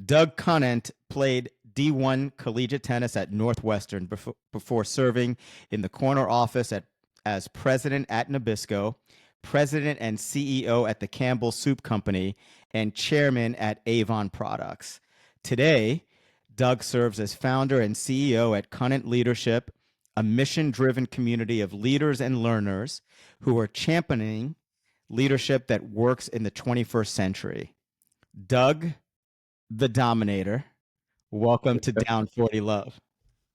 Doug Conant played D1 collegiate tennis at Northwestern before serving in the corner office as president at Nabisco, president and CEO at the Campbell Soup Company, and chairman at Avon Products. Today, Doug serves as founder and CEO at Conant Leadership, a mission-driven community of leaders and learners who are championing leadership that works in the 21st century. Doug, the Dominator, welcome to Down 40 Love.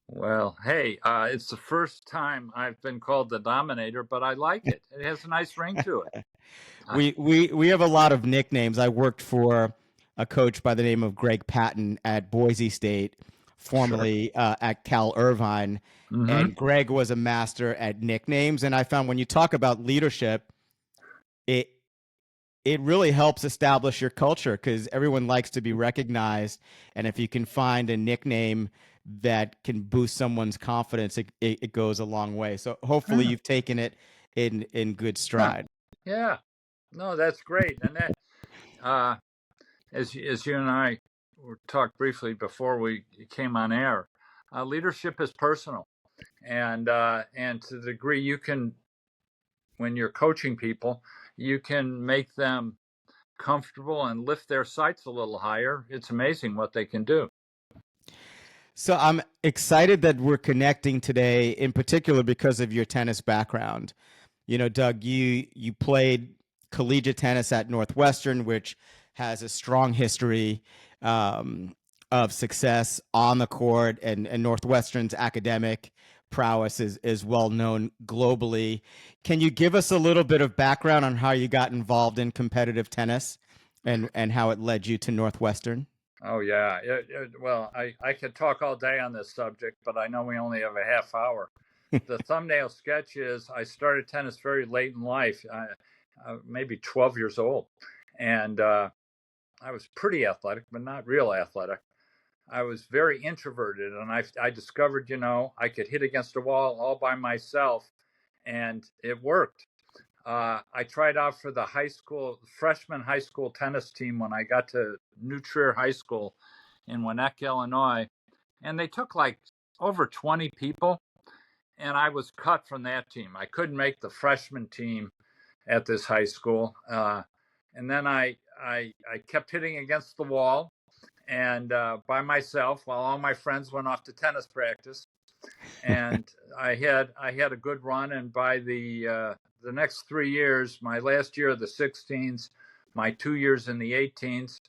Well, hey, it's the first time I've been called the Dominator, but I like it. It has a nice ring to it. We have a lot of nicknames. I worked for a coach by the name of Greg Patton at Boise State, formerly at Cal Irvine, and Greg was a master at nicknames. And I found when you talk about leadership, it really helps establish your culture because everyone likes to be recognized. And if you can find a nickname that can boost someone's confidence, it goes a long way. So hopefully you've taken it in good stride. Yeah, no, that's great. And that, as you and I talked briefly before we came on air, leadership is personal. And to the degree you can, when you're coaching people, you can make them comfortable and lift their sights a little higher. It's amazing what they can do. So I'm excited that we're connecting today, in particular because of your tennis background. You know, Doug, you played collegiate tennis at Northwestern, which has a strong history of success on the court, and Northwestern's academic prowess is well known globally. Can you give us a little bit of background on how you got involved in competitive tennis and how it led you to Northwestern? Oh, yeah. Well, I could talk all day on this subject, but I know we only have a half hour. The thumbnail sketch is I started tennis very late in life, maybe 12 years old. And I was pretty athletic, but not real athletic. I was very introverted, and I discovered, I could hit against a wall all by myself, and it worked. I tried out for the freshman high school tennis team when I got to New Trier High School in Winnetka, Illinois, and they took like over 20 people, and I was cut from that team. I couldn't make the freshman team at this high school, and then I kept hitting against the wall and by myself while all my friends went off to tennis practice. And I had a good run, and by the next 3 years, my last year of the 16s, my 2 years in the 18s,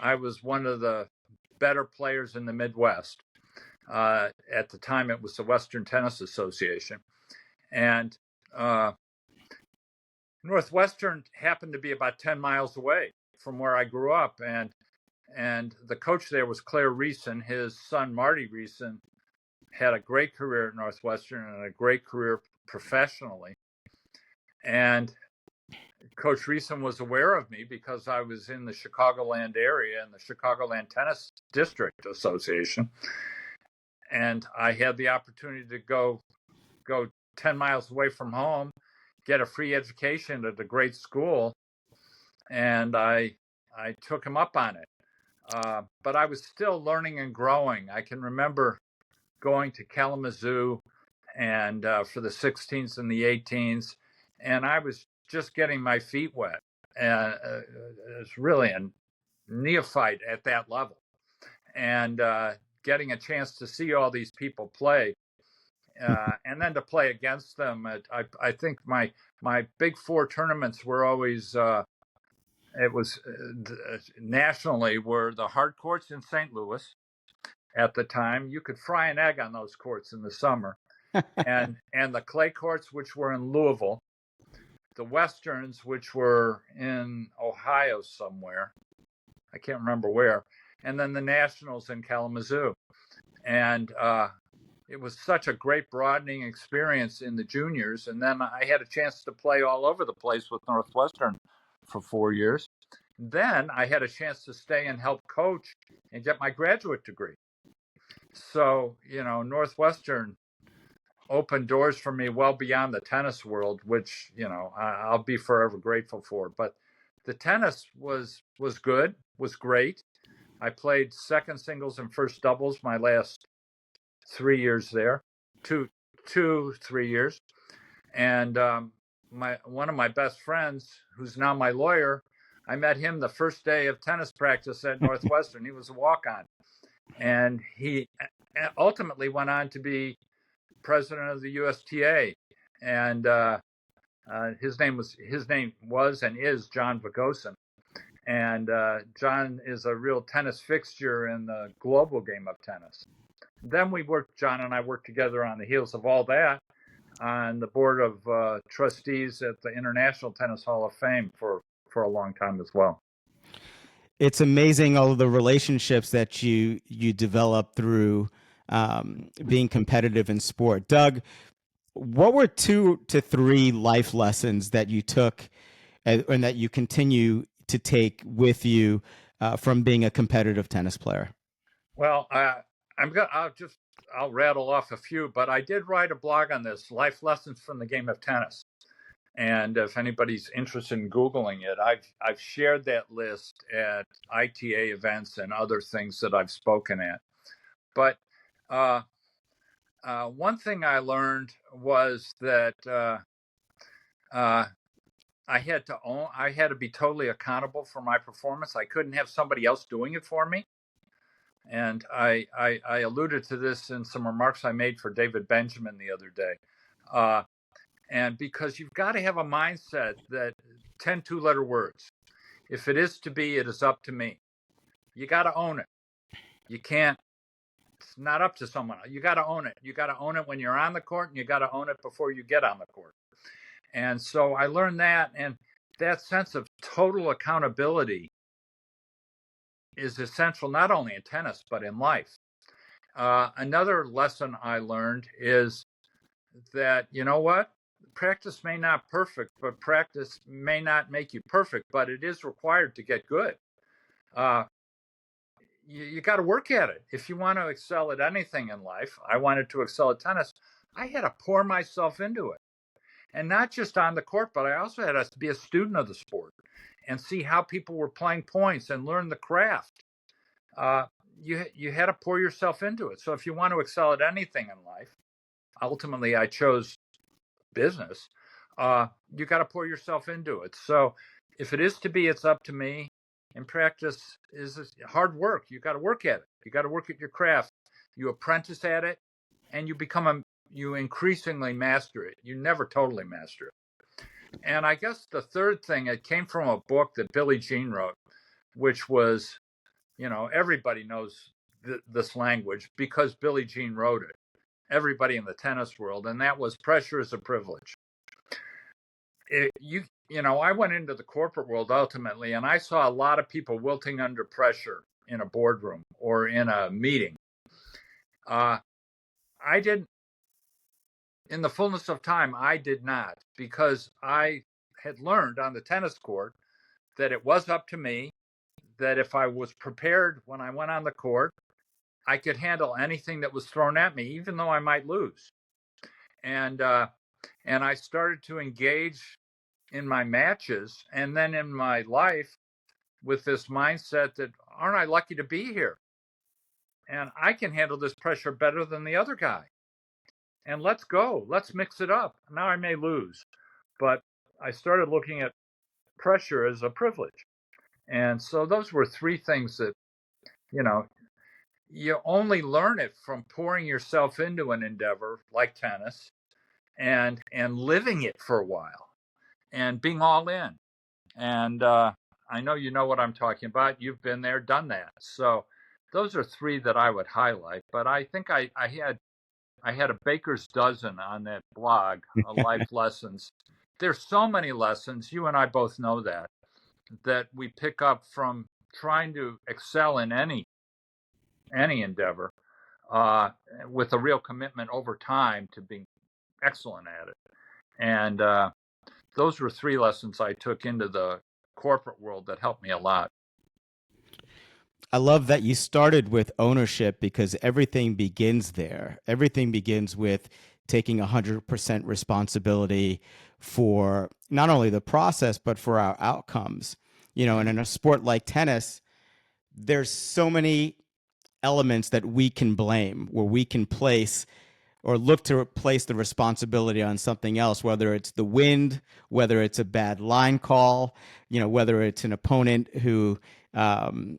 I was one of the better players in the Midwest. At the time, it was the Western Tennis Association. And Northwestern happened to be about 10 miles away from where I grew up. And the coach there was Claire Reeson. His son, Marty Reeson, had a great career at Northwestern and a great career professionally. And Coach Reeson was aware of me because I was in the Chicagoland area and the Chicagoland Tennis District Association. And I had the opportunity to go 10 miles away from home, get a free education at a great school. And I took him up on it. But I was still learning and growing. I can remember going to Kalamazoo and for the 16s and the 18s, and I was just getting my feet wet. And it was really a neophyte at that level. And getting a chance to see all these people play, and then to play against them. I think my big four tournaments were always, it was nationally, were the hard courts in St. Louis. At the time, you could fry an egg on those courts in the summer, and the clay courts, which were in Louisville, the Westerns, which were in Ohio somewhere, I can't remember where, and then the Nationals in Kalamazoo. And it was such a great broadening experience in the juniors. And then I had a chance to play all over the place with Northwestern for 4 years. Then I had a chance to stay and help coach and get my graduate degree. So, Northwestern opened doors for me well beyond the tennis world, which, I'll be forever grateful for. But the tennis was good, was great. I played second singles and first doubles my last 3 years there, 3 years. And one of my best friends, who's now my lawyer, I met him the first day of tennis practice at Northwestern. He was a walk-on, and he ultimately went on to be president of the USTA. And his name was and is John Vagosin. And John is a real tennis fixture in the global game of tennis. Then John and I worked together on the heels of all that on the board of trustees at the International Tennis Hall of Fame for a long time as well. It's amazing all of the relationships that you develop through being competitive in sport. Doug, what were 2 to 3 life lessons that you took and that you continue to take with you from being a competitive tennis player? Well, I'll rattle off a few, but I did write a blog on this, Life Lessons from the Game of Tennis. And if anybody's interested in Googling it, I've shared that list at ITA events and other things that I've spoken at. But one thing I learned was that I had to be totally accountable for my performance. I couldn't have somebody else doing it for me. And I alluded to this in some remarks I made for David Benjamin the other day. And because you've got to have a mindset that 10 two-letter words. If it is to be, it is up to me. You got to own it. You can't, it's not up to someone. You got to own it. You got to own it when you're on the court, and you got to own it before you get on the court. And so I learned that, and that sense of total accountability is essential not only in tennis, but in life. Another lesson I learned is that, you know what? Practice may not perfect, but practice may not make you perfect, but it is required to get good. You got to work at it. If you want to excel at anything in life, I wanted to excel at tennis. I had to pour myself into it. And not just on the court, but I also had to be a student of the sport and see how people were playing points and learn the craft. You had to pour yourself into it. So if you want to excel at anything in life, ultimately I chose business. You got to pour yourself into it. So if it is to be, it's up to me. And practice is hard work. You got to work at it. You got to work at your craft. You apprentice at it, and you increasingly master it. You never totally master it. And I guess the third thing, it came from a book that Billie Jean wrote, which was, everybody knows this language because Billie Jean wrote it. Everybody in the tennis world, and that was pressure is a privilege. I went into the corporate world ultimately, and I saw a lot of people wilting under pressure in a boardroom or in a meeting. I didn't. In the fullness of time, I did not, because I had learned on the tennis court that it was up to me, that if I was prepared when I went on the court, I could handle anything that was thrown at me, even though I might lose. And I started to engage in my matches and then in my life with this mindset that, aren't I lucky to be here? And I can handle this pressure better than the other guy. And let's go. Let's mix it up. Now I may lose, but I started looking at pressure as a privilege. And so those were 3 things that, you only learn it from pouring yourself into an endeavor like tennis and living it for a while and being all in. And I know you know what I'm talking about. You've been there, done that. So those are 3 that I would highlight. But I think I had a baker's dozen on that blog, Life Lessons. There's so many lessons, you and I both know that we pick up from trying to excel in any endeavor with a real commitment over time to being excellent at it. And those were 3 lessons I took into the corporate world that helped me a lot. I love that you started with ownership, because everything begins there. Everything begins with taking 100% responsibility for not only the process, but for our outcomes. And in a sport like tennis, there's so many elements that we can blame, where we can place or look to place the responsibility on something else, whether it's the wind, whether it's a bad line call, whether it's an opponent who, um,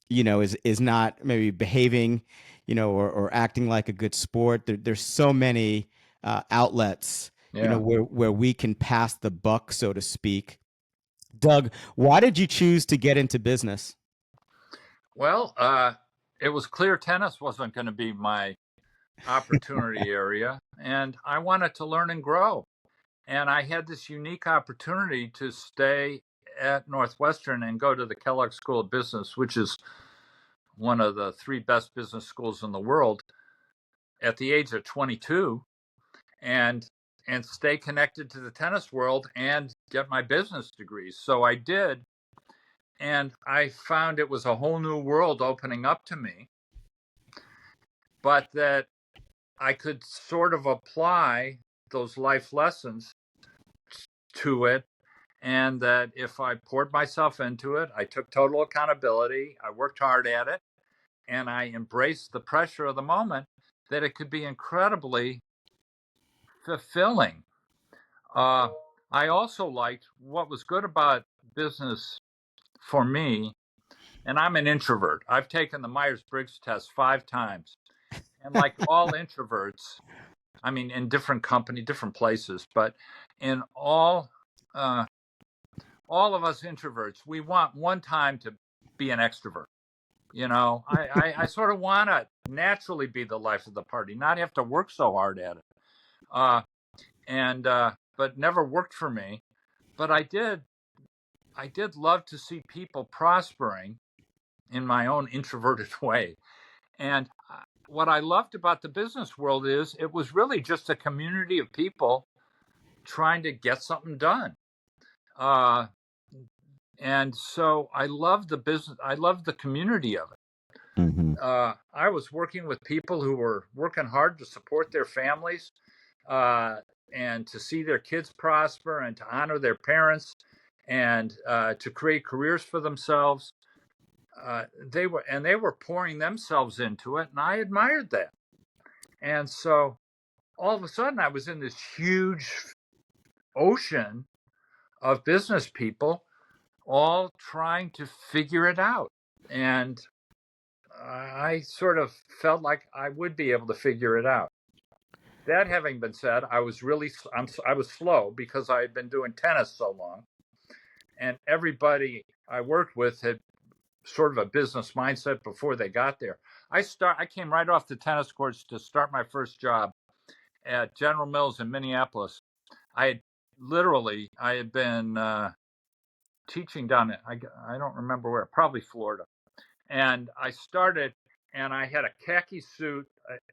is not maybe behaving, or acting like a good sport. There's so many outlets, Yeah. where we can pass the buck, so to speak. Doug, why did you choose to get into business? Well, it was clear tennis wasn't going to be my opportunity area, and I wanted to learn and grow. And I had this unique opportunity to stay at Northwestern and go to the Kellogg School of Business, which is one of the three best business schools in the world, at the age of 22, and stay connected to the tennis world and get my business degrees. So I did, and I found it was a whole new world opening up to me, but that I could sort of apply those life lessons to it, and that if I poured myself into it, I took total accountability, I worked hard at it, and I embraced the pressure of the moment, that it could be incredibly fulfilling. Uh, I also liked what was good about business for me, and I'm an introvert. I've taken the Myers-Briggs test 5 times, and like all introverts, I mean, in different company, different places, but in all of us introverts, we want one time to be an extrovert. I sort of want to naturally be the life of the party, not have to work so hard at it. And but never worked for me. But I did love to see people prospering in my own introverted way. And what I loved about the business world is it was really just a community of people trying to get something done. Uh, and so I love the business. I love the community of it. Mm-hmm. I was working with people who were working hard to support their families, uh, and to see their kids prosper and to honor their parents, and to create careers for themselves. They were pouring themselves into it, and I admired that. And so all of a sudden, I was in this huge ocean of business people all trying to figure it out. And I sort of felt like I would be able to figure it out. That having been said, I was slow because I had been doing tennis so long, and everybody I worked with had sort of a business mindset before they got there. I came right off the tennis courts to start my first job at General Mills in Minneapolis. I had been teaching down at, I don't remember where, probably Florida. And I started, and I had a khaki suit,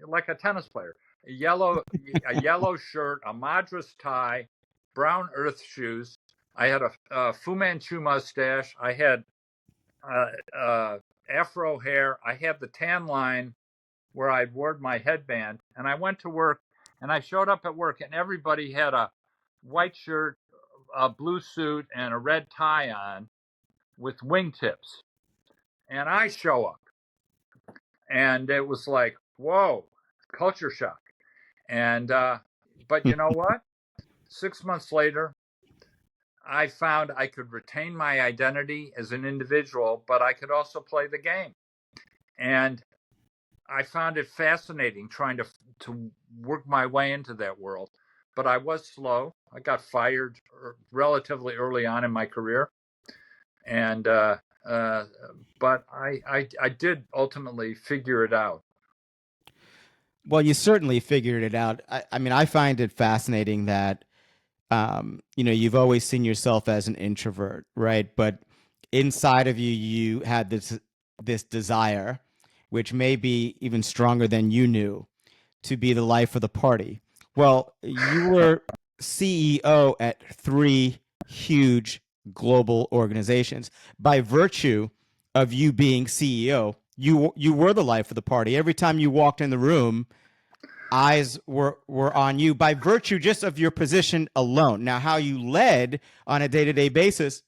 like a tennis player, a yellow shirt, a Madras tie, brown earth shoes. I had a Fu Manchu mustache. I had afro hair. I had the tan line where I wore my headband, and I went to work. And I showed up at work, and everybody had a white shirt, a blue suit, and a red tie on with wingtips. And I show up, and it was like, whoa, culture shock. And but you know what? 6 months later, I found I could retain my identity as an individual, but I could also play the game. And I found it fascinating trying to work my way into that world. But I was slow. I got fired relatively early on in my career, and but I did ultimately figure it out. Well, you certainly figured it out. I mean, I find it fascinating that, you've always seen yourself as an introvert, right? But inside of you, you had this desire, which may be even stronger than you knew, to be the life of the party. Well, you were CEO at three huge global organizations. By virtue of you being CEO, you were the life of the party. Every time you walked in the room, eyes were on you by virtue just of your position alone. Now, how you led on a day-to-day basis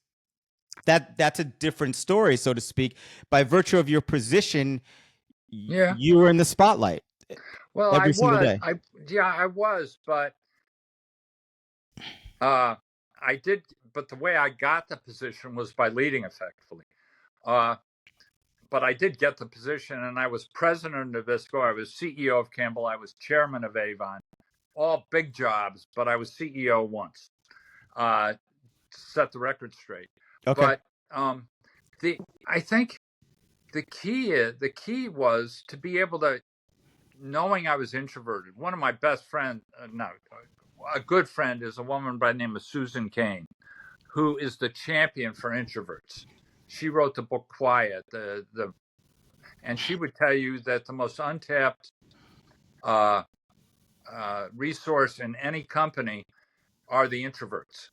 that's a different story, so to speak. By virtue of your position, Yeah. you were in the spotlight Well, I every single was. day. I was, but uh, I did. But the way I got the position was by leading effectively. Uh, but I did get the position, and I was president of Nabisco. I was CEO of Campbell. I was chairman of Avon. All big jobs, but I was CEO once. Set the record straight. Okay. But the I think the key was to be able to, knowing I was introverted. One of my best friends, a good friend, is a woman by the name of Susan Cain, who is the champion for introverts. She wrote the book Quiet, and she would tell you that the most untapped resource in any company are the introverts,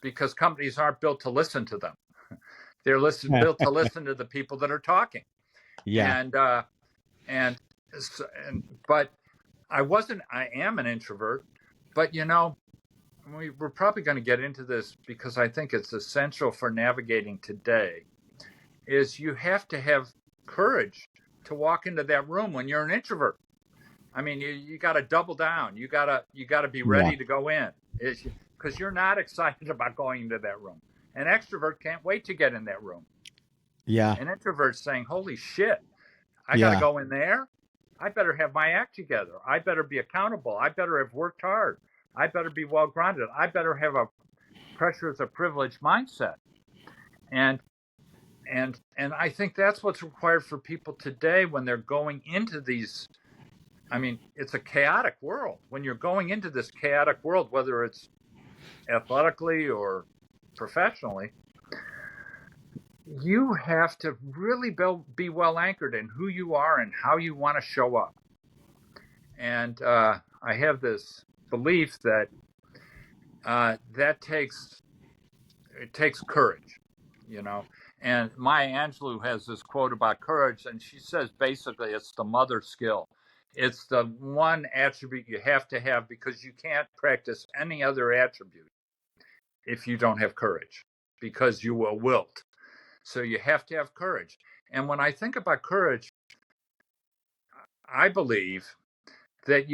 because companies aren't built to listen to them. They're built to listen to the people that are talking. Yeah. And and but I am an introvert, but we're probably going to get into this because I think it's essential for navigating today. Is you have to have courage to walk into that room when you're an introvert. I mean, you got to double down. You got to be Yeah. ready to go in, because you're not excited about going into that room. An extrovert can't wait to get in that room. Yeah. An introvert's saying, "Holy shit, I got to Yeah. go in there. I better have my act together. I better be accountable. I better have worked hard. I better be well grounded. I better have a pressure is a privilege mindset." And I think that's what's required for people today when they're going into these. I mean, it's a chaotic world. When you're going into this chaotic world, whether it's athletically or professionally, you have to really be well anchored in who you are and how you want to show up. And I have this belief that it takes courage, you know. And Maya Angelou has this quote about courage, and she says basically it's the mother skill. It's the one attribute you have to have, because you can't practice any other attribute if you don't have courage, because you will wilt. So you have to have courage. And when I think about courage, I believe that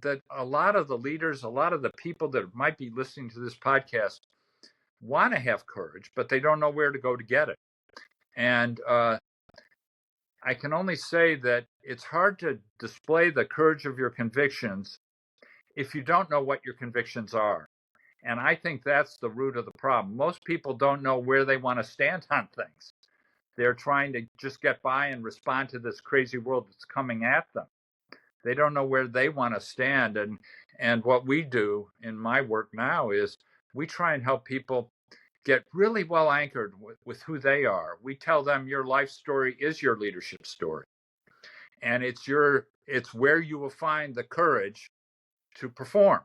that a lot of the leaders, a lot of the people that might be listening to this podcast want to have courage, but they don't know where to go to get it. And I can only say that it's hard to display the courage of your convictions if you don't know what your convictions are. And I think that's the root of the problem. Most people don't know where they want to stand on things. They're trying to just get by and respond to this crazy world that's coming at them. They don't know where they want to stand. And what we do in my work now is we try and help people get really well anchored with who they are. We tell them your life story is your leadership story. And it's where you will find the courage to perform.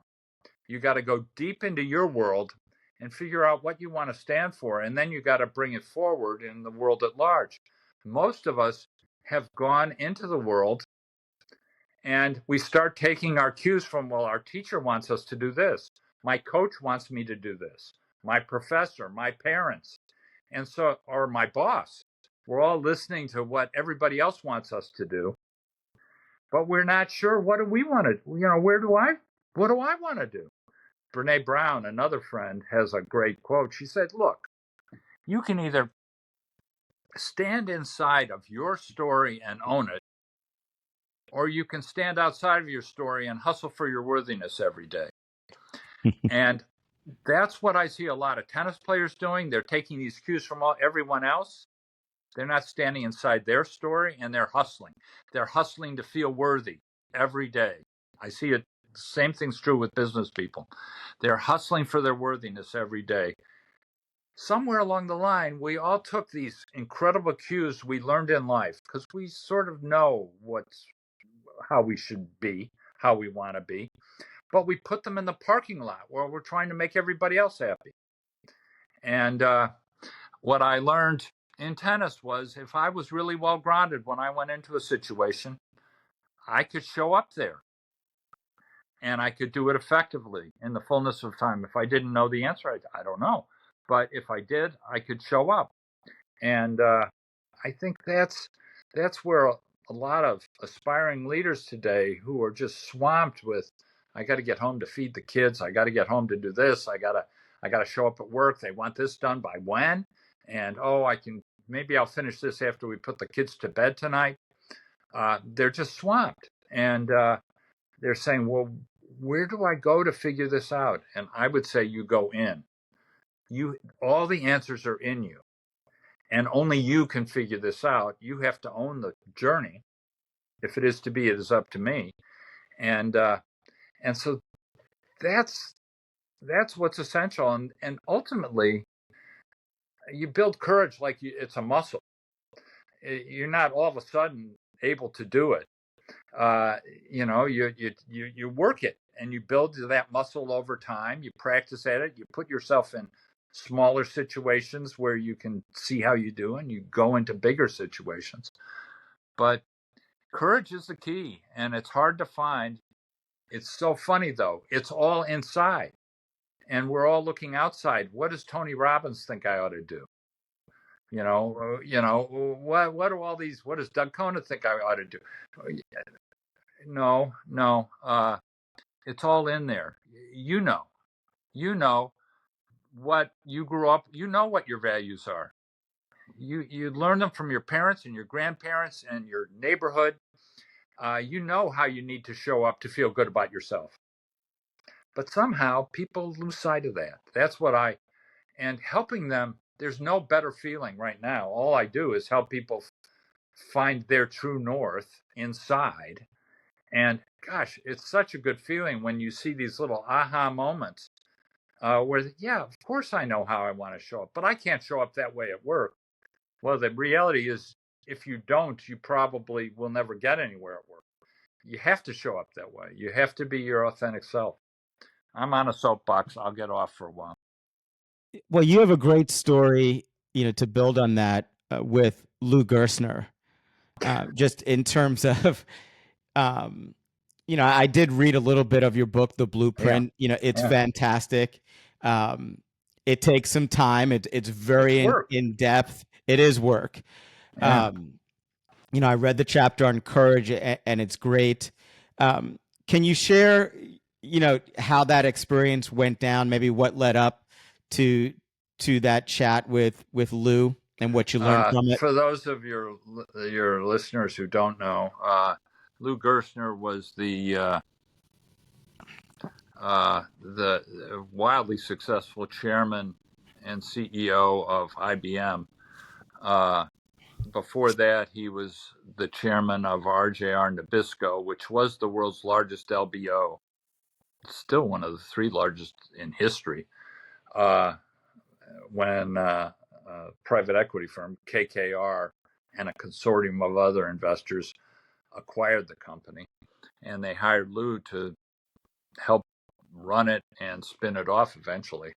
You got to go deep into your world and figure out what you want to stand for. And then you got to bring it forward in the world at large. Most of us have gone into the world and we start taking our cues from, well, our teacher wants us to do this. My coach wants me to do this. My professor, my parents, and so, or my boss. We're all listening to what everybody else wants us to do, but we're not sure what do we want to, what do I want to do? Brene Brown, another friend, has a great quote. She said, look, you can either stand inside of your story and own it, or you can stand outside of your story and hustle for your worthiness every day. And that's what I see a lot of tennis players doing. They're taking these cues from everyone else. They're not standing inside their story, and they're hustling. They're hustling to feel worthy every day. I see it. The same thing's true with business people. They're hustling for their worthiness every day. Somewhere along the line, we all took these incredible cues we learned in life, because we sort of know how we should be, how we want to be, but we put them in the parking lot where we're trying to make everybody else happy. And what I learned in tennis was, if I was really well grounded when I went into a situation, I could show up there and I could do it effectively in the fullness of time. If I didn't know the answer, I don't know. but if I did, I could show up. And I think that's where a lot of aspiring leaders today who are just swamped with, I got to get home to feed the kids, I got to get home to do this, I got to show up at work, they want this done by when, and maybe I'll finish this after we put the kids to bed tonight. They're just swamped, and they're saying, well, where do I go to figure this out? And I would say you go in. All the answers are in you, and only you can figure this out. You have to own the journey. If it is to be, it is up to me. And so that's what's essential. And ultimately, you build courage like it's a muscle. You're not all of a sudden able to do it. You work it, and you build that muscle over time. You practice at it. You put yourself in smaller situations where you can see how you do, and you go into bigger situations. But courage is the key, and it's hard to find. It's so funny, though. It's all inside, and we're all looking outside. What does Tony Robbins think I ought to do? What do all these? What does Doug Conant think I ought to do? No. It's all in there. You know what you grew up. You know what your values are. You learn them from your parents and your grandparents and your neighborhood. You know how you need to show up to feel good about yourself. But somehow people lose sight of that. That's what and helping them, there's no better feeling right now. All I do is help people find their true north inside. And gosh, it's such a good feeling when you see these little aha moments where, yeah, of course I know how I want to show up, but I can't show up that way at work. Well, the reality is, if you don't, you probably will never get anywhere at work. You have to show up that way. You have to be your authentic self. I'm on a soapbox. I'll get off for a while. Well, you have a great story, to build on that with Lou Gerstner, just in terms of, I did read a little bit of your book, The Blueprint. It's fantastic. It takes some time. It's very in depth. It is work. Yeah. I read the chapter on courage, and it's great. Can you share, how that experience went down? Maybe what led up to that chat with Lou and what you learned from it? For those of your listeners who don't know, Lou Gerstner was the wildly successful chairman and CEO of IBM. Before that, he was the chairman of RJR Nabisco, which was the world's largest LBO. It's still one of the three largest in history. When private equity firm KKR and a consortium of other investors acquired the company, and they hired Lou to help run it and spin it off eventually.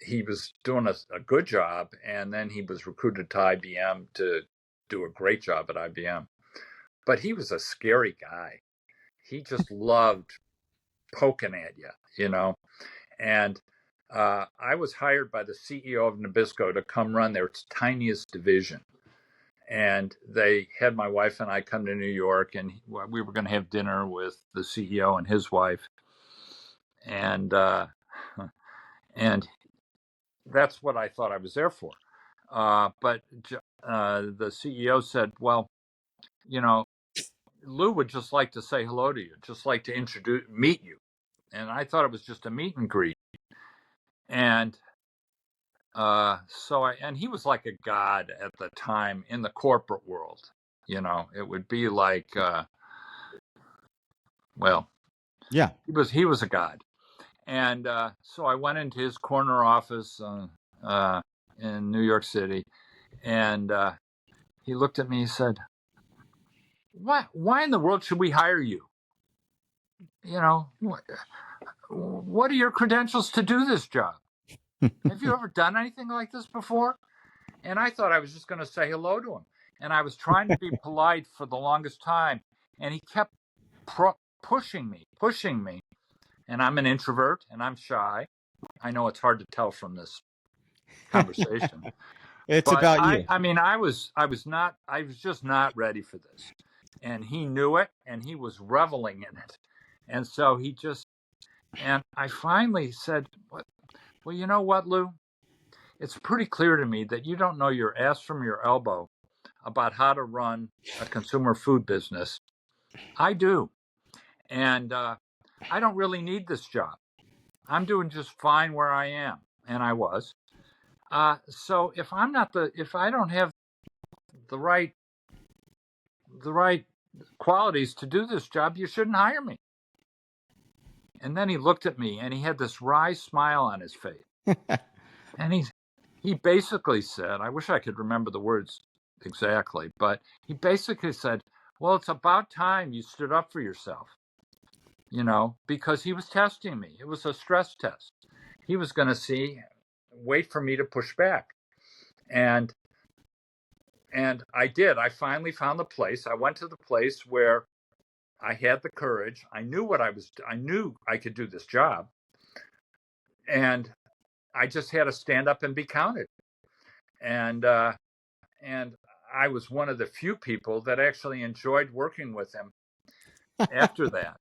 He was doing a good job, and then he was recruited to IBM to do a great job at IBM. But he was a scary guy. He just loved poking at you, And I was hired by the CEO of Nabisco to come run their tiniest division. And they had my wife and I come to New York, and we were going to have dinner with the CEO and his wife. And that's what I thought I was there for. But the CEO said, well, Lou would just like to say hello to you, just like to meet you. And I thought it was just a meet and greet. And and he was like a god at the time in the corporate world. It would be like, yeah, he was a god. And so I went into his corner office in New York City, and he looked at me. He said, "Why in the world should we hire you? What are your credentials to do this job? Have you ever done anything like this before?" And I thought I was just going to say hello to him. And I was trying to be polite for the longest time. And he kept pushing me. And I'm an introvert and I'm shy. I know it's hard to tell from this conversation, It's but about you. I mean, I was just not ready for this, and he knew it, and he was reveling in it, and so and I finally said, well, you know what, Lou? It's pretty clear to me that you don't know your ass from your elbow about how to run a consumer food business. I do. And I don't really need this job. I'm doing just fine where I am. And I was. So if I don't have the right qualities to do this job, you shouldn't hire me. And then he looked at me and he had this wry smile on his face. And he basically said, I wish I could remember the words exactly, but he basically said, well, it's about time you stood up for yourself, because he was testing me. It was a stress test. He was going to wait for me to push back. And I did. I finally found the place. I went to the place where I had the courage. I knew I knew I could do this job. And I just had to stand up and be counted. And I was one of the few people that actually enjoyed working with him after that.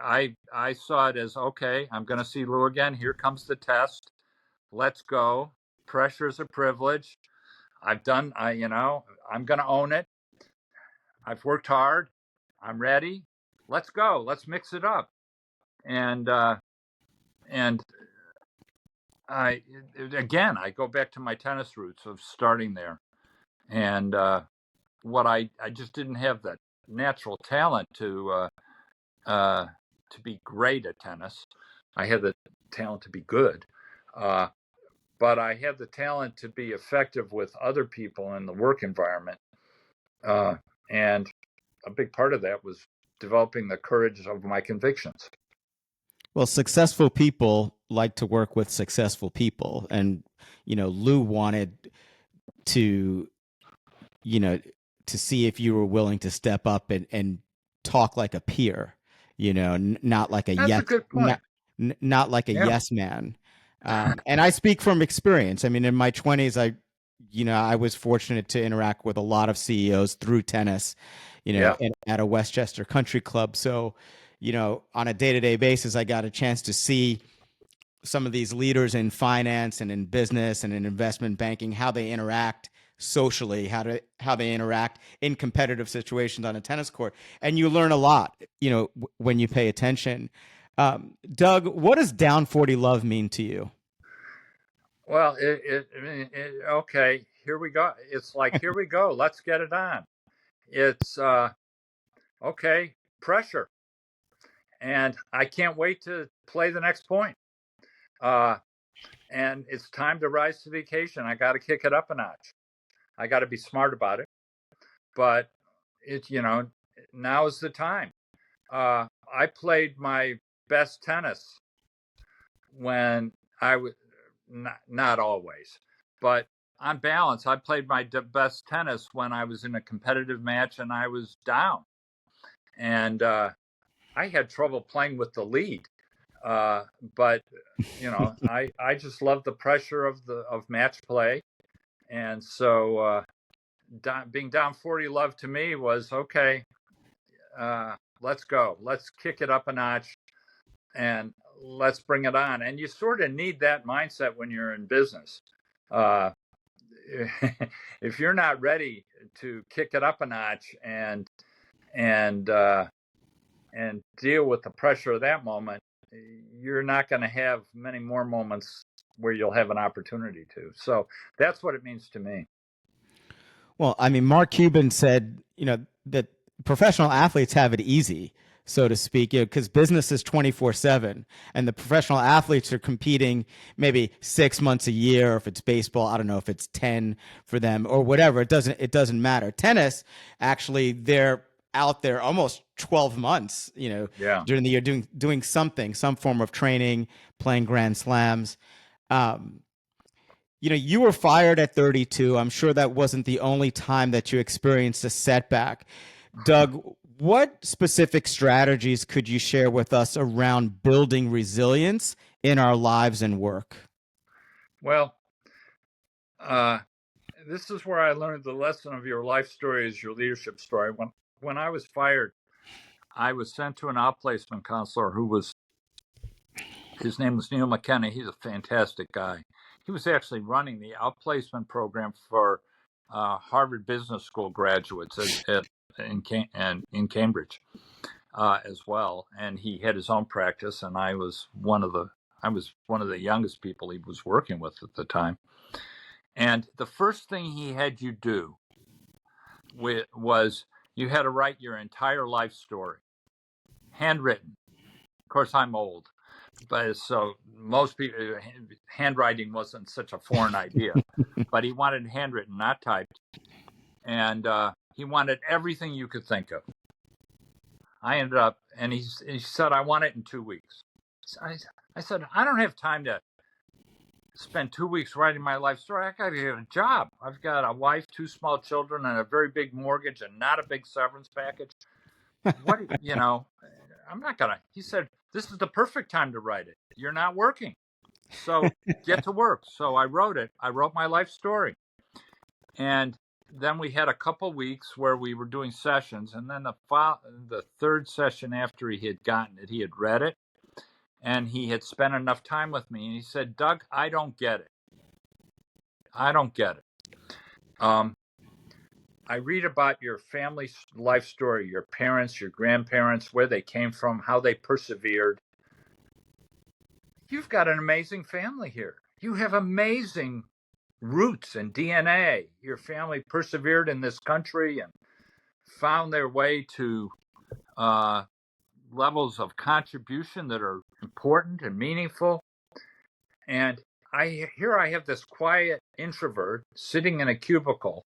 I saw it as, okay, I'm going to see Lou again. Here comes the test. Let's go. Pressure is a privilege. I'm going to own it. I've worked hard. I'm ready. Let's go. Let's mix it up. And I go back to my tennis roots of starting there. And I just didn't have that natural talent to be great at tennis. I had the talent to be good, but I had the talent to be effective with other people in the work environment. And a big part of that was developing the courage of my convictions. Well, successful people like to work with successful people. And, Lou wanted to, to see if you were willing to step up and talk like a peer, not like a That's yes, a good point. not like a Yeah. yes man. And I speak from experience. I mean, in my 20s, I was fortunate to interact with a lot of CEOs through tennis, at a Westchester country club. So, on a day-to-day basis, I got a chance to see some of these leaders in finance and in business and in investment banking, how they interact socially, how they interact in competitive situations on a tennis court. And you learn a lot, when you pay attention. Doug, what does Down 40 Love mean to you? Well, okay, here we go. It's like, here we go. Let's get it on. It's okay, pressure. And I can't wait to play the next point. And it's time to rise to the occasion. I got to kick it up a notch. I got to be smart about it. But now is the time. I played my best tennis when I was not always, but on balance, I played my best tennis when I was in a competitive match and I was down. And I had trouble playing with the lead. But I just love the pressure of match play. And so being down 40 love to me was, okay, let's go. Let's kick it up a notch and let's bring it on. And you sort of need that mindset when you're in business. If you're not ready to kick it up a notch and deal with the pressure of that moment, you're not going to have many more moments where you'll have an opportunity to. So that's what it means to me. Well, I mean, Mark Cuban said, that professional athletes have it easy, so to speak, because business is 24/7, and the professional athletes are competing maybe 6 months a year. Or if it's baseball, I don't know if it's 10 for them or whatever. It doesn't matter. Tennis, actually, they're out there almost 12 months, during the year doing something, some form of training, playing Grand Slams. You were fired at 32. I'm sure that wasn't the only time that you experienced a setback. Doug, what specific strategies could you share with us around building resilience in our lives and work? Well, this is where I learned the lesson of your life story is your leadership story. When I was fired, I was sent to an outplacement counselor his name was Neil McKenna. He's a fantastic guy. He was actually running the outplacement program for Harvard Business School graduates in Cambridge as well. And he had his own practice, and I was one of the youngest people he was working with at the time. And the first thing he had you do was you had to write your entire life story, handwritten. Of course, I'm old, but so most people, handwriting wasn't such a foreign idea. But he wanted handwritten, not typed, and he wanted everything you could think of. I ended up, and he said, I want it in 2 weeks. I said, I don't have time to spend 2 weeks writing my life story. I got to get a job. I've got a wife, 2 small children, and a very big mortgage, and not a big severance package. What, I'm not going to. He said, this is the perfect time to write it. You're not working. So get to work. So I wrote it. I wrote my life story. And then we had a couple weeks where we were doing sessions. And then the third session after he had gotten it, he had read it. And he had spent enough time with me. And he said, Doug, I don't get it. I don't get it. I read about your family life story, your parents, your grandparents, where they came from, how they persevered. You've got an amazing family here. You have amazing roots and DNA. Your family persevered in this country and found their way to levels of contribution that are important and meaningful. And I have this quiet introvert sitting in a cubicle,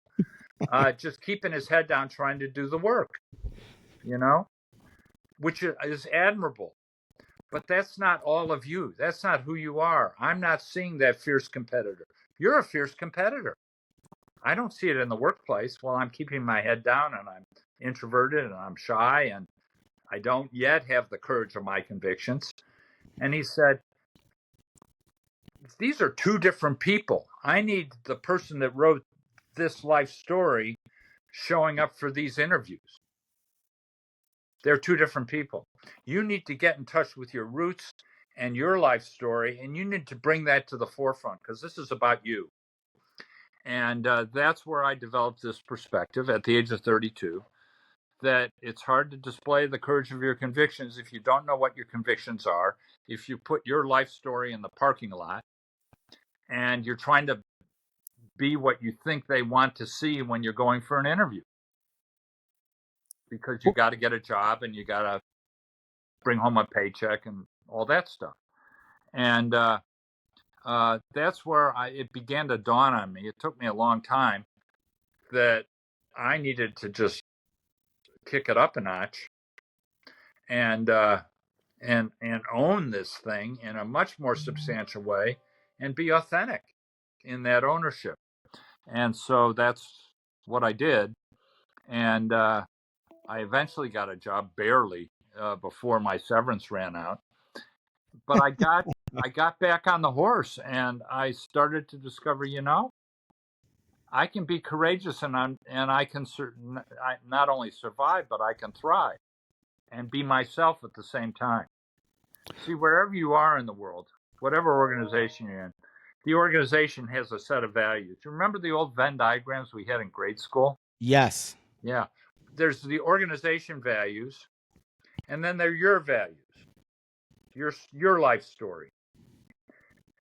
just keeping his head down, trying to do the work, which is admirable. But that's not all of you. That's not who you are. I'm not seeing that fierce competitor. You're a fierce competitor. I don't see it in the workplace. Well, I'm keeping my head down and I'm introverted and I'm shy and I don't yet have the courage of my convictions. And he said, these are 2 different people. I need the person that wrote this life story showing up for these interviews. They're 2 different people. You need to get in touch with your roots and your life story, and you need to bring that to the forefront because this is about you. And that's where I developed this perspective at the age of 32, that it's hard to display the courage of your convictions if you don't know what your convictions are, if you put your life story in the parking lot and you're trying to be what you think they want to see when you're going for an interview. Because you got to get a job and you got to bring home a paycheck and all that stuff. And that's where it began to dawn on me. It took me a long time that I needed to just kick it up a notch and own this thing in a much more substantial way and be authentic in that ownership. And so that's what I did. And I eventually got a job, barely, before my severance ran out. But I got back on the horse and I started to discover, I can be courageous and I can not only survive, but I can thrive and be myself at the same time. See, wherever you are in the world, whatever organization you're in, the organization has a set of values. You remember the old Venn diagrams we had in grade school? Yes. Yeah. There's the organization values, and then there are your values, your life story.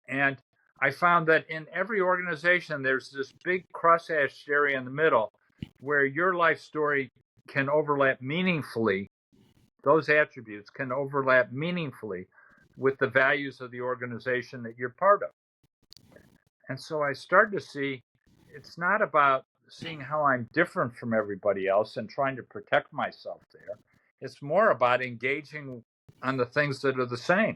And I found that in every organization, there's this big crosshatched area in the middle where your life story can overlap meaningfully. Those attributes can overlap meaningfully with the values of the organization that you're part of. And so I started to see it's not about seeing how I'm different from everybody else and trying to protect myself there. It's more about engaging on the things that are the same.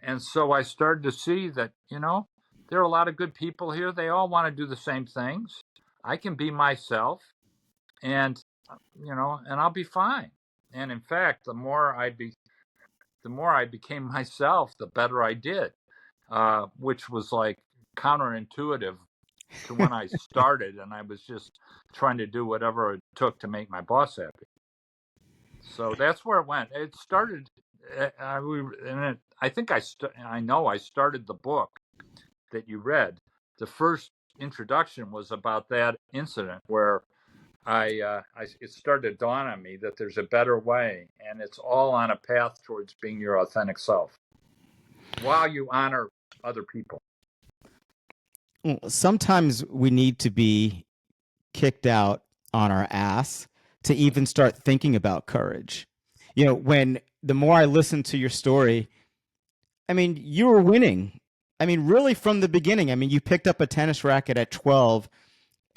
And so I started to see that, there are a lot of good people here. They all want to do the same things. I can be myself and, and I'll be fine. And in fact, the more the more I became myself, the better I did, which was like counterintuitive to when I started, and I was just trying to do whatever it took to make my boss happy. So that's where it went. It started. I think I know I started the book that you read. The first introduction was about that incident where it started to dawn on me that there's a better way, and it's all on a path towards being your authentic self while you honor other people. Sometimes we need to be kicked out on our ass to even start thinking about courage. When the more I listen to your story, I mean, you were winning. I mean, really from the beginning. I mean, you picked up a tennis racket at 12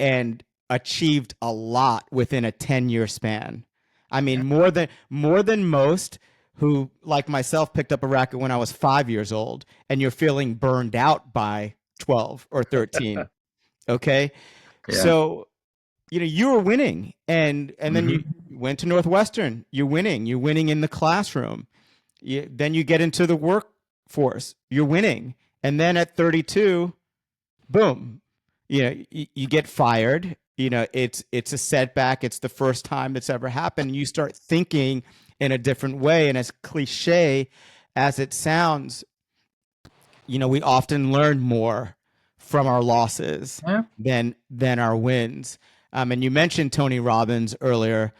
and achieved a lot within a 10-year span. I mean, more than most who, like myself, picked up a racket when I was 5 years old, and you're feeling burned out by 12 or 13. Okay. Yeah. So, you were winning, and then you went to Northwestern. You're winning in the classroom. Then you get into the workforce. You're winning. And then at 32, boom, you get fired. It's a setback. It's the first time it's ever happened. You start thinking in a different way. And as cliche as it sounds, we often learn more from our losses Yeah. than our wins. And you mentioned Tony Robbins earlier,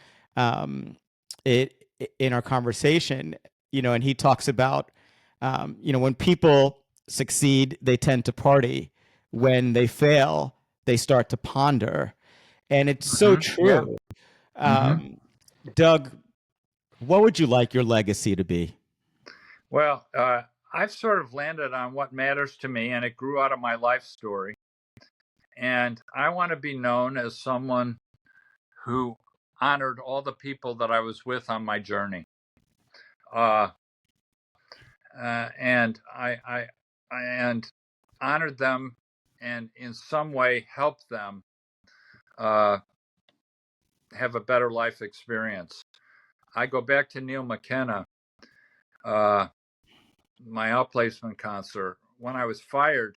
it in our conversation, and he talks about, when people succeed, they tend to party. When they fail, they start to ponder, and it's so Yeah. true. Doug, what would you like your legacy to be? Well, I've sort of landed on what matters to me, and it grew out of my life story. And I want to be known as someone who honored all the people that I was with on my journey. And I honored them, and in some way helped them have a better life experience. I go back to Neil McKenna, my outplacement counselor. When I was fired,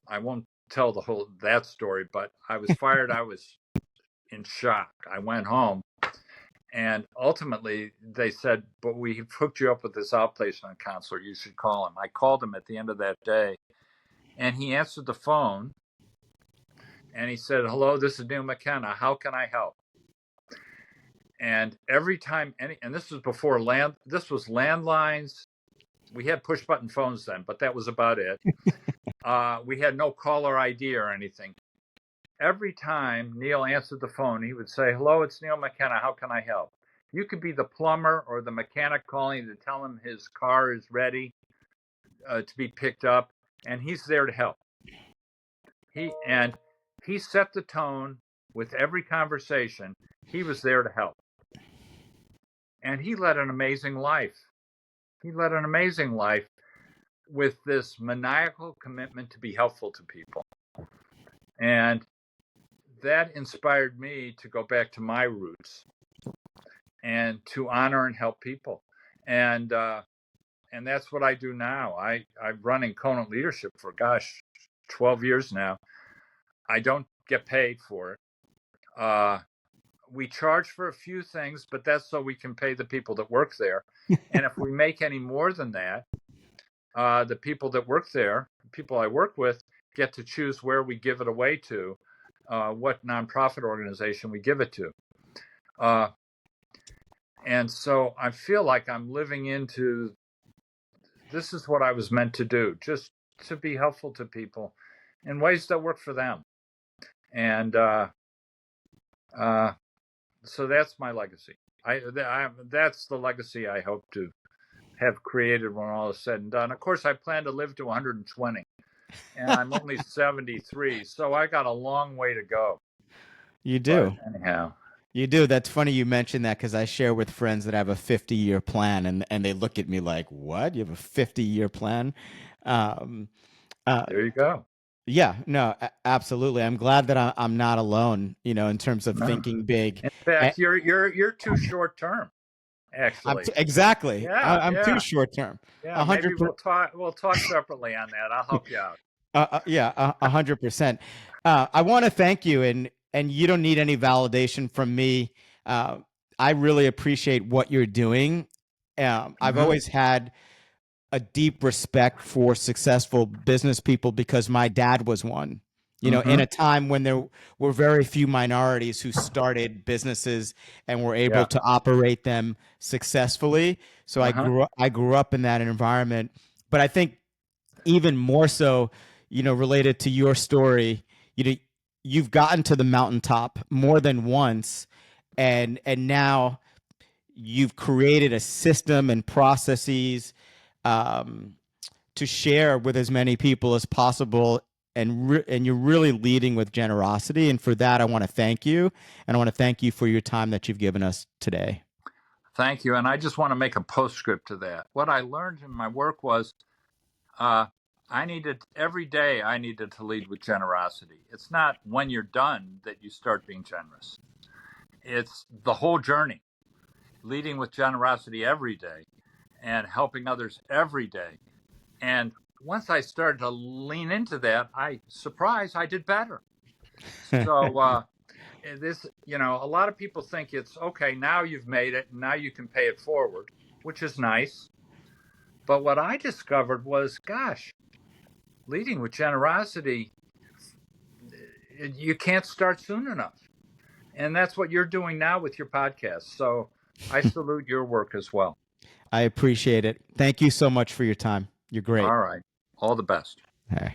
I won't tell that story, but I was fired. I was in shock. I went home, and ultimately they said, "But we've hooked you up with this outplacement counselor. You should call him." I called him at the end of that day, and he answered the phone, and he said, "Hello, this is Neil McKenna. How can I help?" And every time and this was before this was landlines. We had push button phones then, but that was about it. We had no caller ID or anything. Every time Neil answered the phone, he would say, "Hello, it's Neil McKenna. How can I help?" You could be the plumber or the mechanic calling to tell him his car is ready to be picked up, and he's there to help. He set the tone with every conversation. He was there to help. And he led an amazing life. He led an amazing life with this maniacal commitment to be helpful to people. And that inspired me to go back to my roots and to honor and help people. And that's what I do now. I've run in Conant leadership for 12 years now. I don't get paid for it. We charge for a few things, but that's so we can pay the people that work there. And if we make any more than that, the people that work there, the people I work with, get to choose where we give it away to, what nonprofit organization we give it to. And so I feel like I'm living into, this is what I was meant to do, just to be helpful to people in ways that work for them. And so that's my legacy. That's the legacy I hope to have created when all is said and done. Of course, I plan to live to 120, and I'm only 73, so I got a long way to go. You do. But anyhow. You do. That's funny you mentioned that, because I share with friends that have a 50-year plan, and they look at me like, "What? You have a 50-year plan?" There you go. Yeah, no, absolutely. I'm glad that I'm not alone, in terms of thinking big. In fact, you're too short term. actually. Exactly. Yeah, I'm too yeah, short term. yeah. A Maybe hundred. we'll talk separately on that. I'll help you out. Yeah, 100%. I want to thank you, and you don't need any validation from me. Uh, I really appreciate what you're doing. I've Hmm. always had a deep respect for successful business people because my dad was one. You know, in Hmm. a time when there were very few minorities who started businesses and were able Yeah. to operate them successfully. So Uh-huh. I grew up in that environment. But I think even more so, related to your story, you know, you've gotten to the mountaintop more than once, and now you've created a system and processes um, to share with as many people as possible. And you're really leading with generosity. And for that, I want to thank you. And I want to thank you for your time that you've given us today. Thank you. And I just want to make a postscript to that. What I learned in my work was uh, every day I needed to lead with generosity. It's not when you're done that you start being generous. It's the whole journey, leading with generosity every day and helping others every day. And once I started to lean into that, I did better. So a lot of people think it's okay, now you've made it, now you can pay it forward, which is nice. But what I discovered was, gosh, leading with generosity, you can't start soon enough. And that's what you're doing now with your podcast. So I salute your work as well. I appreciate it. Thank you so much for your time. You're great. All right. All the best. All right.